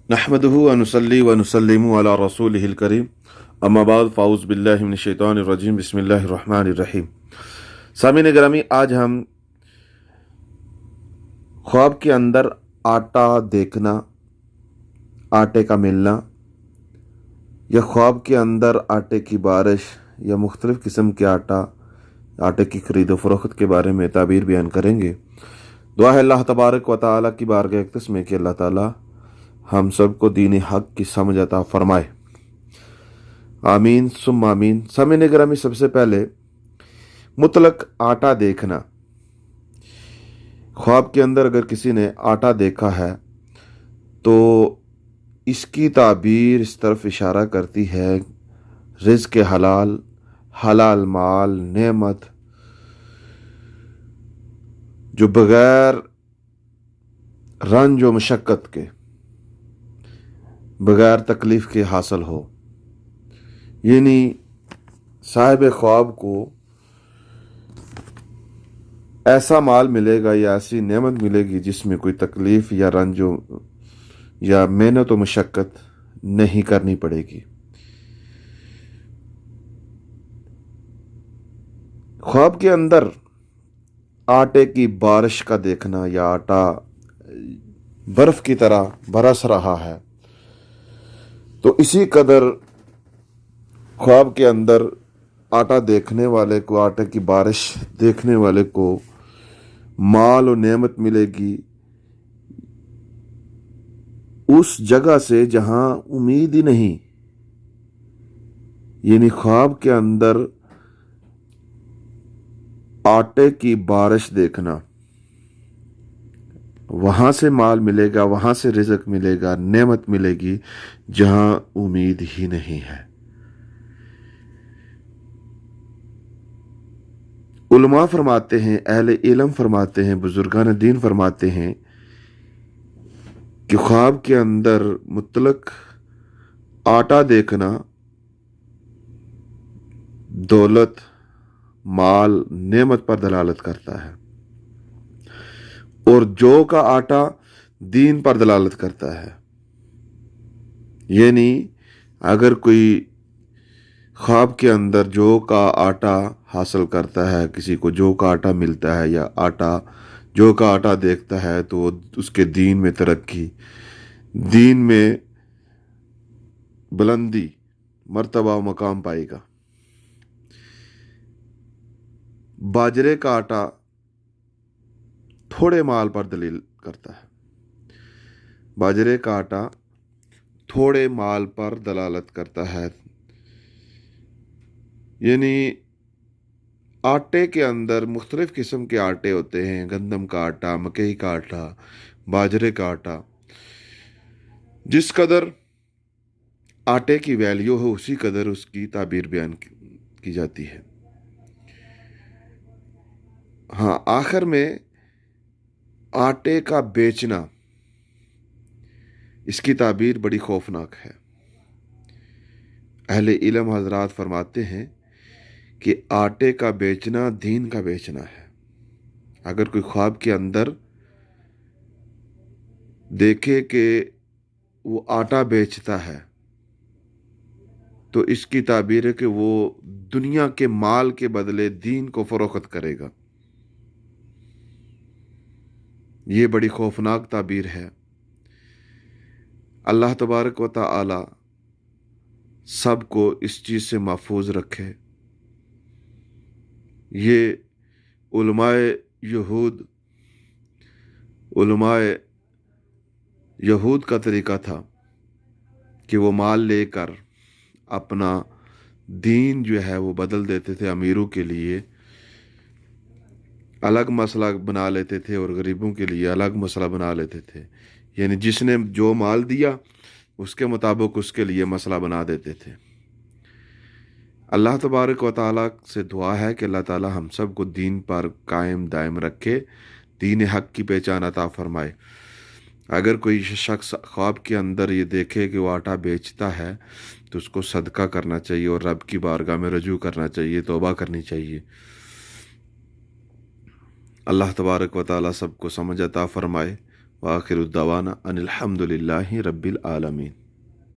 नहमदुहु व नुसल्ली व नुसल्लिमु अला रसूलिहिल करीम अम्मा बाद फ़ाउज़ बिल्लाहि मिनश शैतानिर रजीम बिस्मिल्लाहिर रहमानिर रहीम। सामीन गिरामी, आज हम ख्वाब के अंदर आटा देखना, आटे का मिलना, या ख्वाब के अंदर आटे की बारिश या मुख्तलिफ़ किस्म के आटे की खरीद व फरोख्त के बारे में ताबीर बयान करेंगे। दुआ है अल्लाह तबारक व तआला की बारगाह इक़्तिस में कि अल्लाह ताला हम सबको दीन हक की समझ अता फरमाए। आमीन सुम्मा आमीन। सामीन गिरामी, सबसे पहले मुतलक आटा देखना। ख्वाब के अंदर अगर किसी ने आटा देखा है तो इसकी ताबीर इस तरफ इशारा करती है रिज़्क़ हलाल, हलाल माल, नेमत जो बग़ैर रंज व मशक्क़त के, बग़ैर तकलीफ़ के हासिल हो। यानी साहिब ख्वाब को ऐसा माल मिलेगा या ऐसी नेमत मिलेगी जिसमें कोई तकलीफ़ या रंज या मेहनत व मशक्क़त नहीं करनी पड़ेगी। ख्वाब के अंदर आटे की बारिश का देखना या आटा बर्फ़ की तरह बरस रहा है, तो इसी कदर ख्वाब के अंदर आटा देखने वाले को, आटे की बारिश देखने वाले को माल और नेमत मिलेगी उस जगह से जहां उम्मीद ही नहीं। यानी ख्वाब के अंदर आटे की बारिश देखना, वहां से माल मिलेगा, वहां से रिज़्क़ मिलेगा, नेमत मिलेगी जहां उम्मीद ही नहीं है। उलमा फरमाते हैं, अहले इल्म फरमाते हैं, बुजुर्गान दीन फरमाते हैं कि ख्वाब के अंदर मुतलक आटा देखना दौलत, माल, नेमत पर दलालत करता है, और जौ का आटा दीन पर दलालत करता है। यानी अगर कोई ख्वाब के अंदर जौ का आटा हासिल करता है, किसी को जौ का आटा मिलता है या जौ का आटा देखता है, तो उसके दीन में तरक्की, दीन में बुलंदी, मर्तबा व मकाम पाएगा। बाजरे का आटा थोड़े माल पर दलील करता है। बाजरे का आटा थोड़े माल पर दलालत करता है। यानी आटे के अंदर मुख्तलिफ़ किस्म के आटे होते हैं, गंदम का आटा, मकई का आटा, बाजरे का आटा। जिस कदर आटे की वैल्यू हो उसी कदर उसकी ताबीर बयान की जाती है। हाँ, आखिर में आटे का बेचना, इसकी ताबीर बड़ी खौफनाक है। अहले इल्म हजरात फरमाते हैं कि आटे का बेचना दीन का बेचना है। अगर कोई ख्वाब के अंदर देखे कि वो आटा बेचता है तो इसकी ताबीर है कि वो दुनिया के माल के बदले दीन को फरोख्त करेगा। ये बड़ी खौफनाक ताबीर है। अल्लाह तबारक व तआला सबको इस चीज़ से महफूज रखे। ये उलमाए यहूद का तरीका था कि वो माल लेकर अपना दीन जो है वो बदल देते थे, अमीरों के लिए अलग मसला बना लेते थे और गरीबों के लिए अलग मसला बना लेते थे। यानी जिसने जो माल दिया उसके मुताबिक उसके लिए मसला बना देते थे। अल्लाह तबारक व तआला से दुआ है कि अल्लाह ताला हम सब को दीन पर कायम दायम रखे, दीन हक की पहचान अता फरमाए। अगर कोई शख्स ख्वाब के अंदर ये देखे कि वो आटा बेचता है तो उसको सदका करना चाहिए और रब की बारगाह में रजू करना चाहिए, तौबा करनी चाहिए। अल्लाह तबारक व तआला सबको समझ अता फरमाए। وآخر الدعوانا ان الحمد للہ رب العالمین.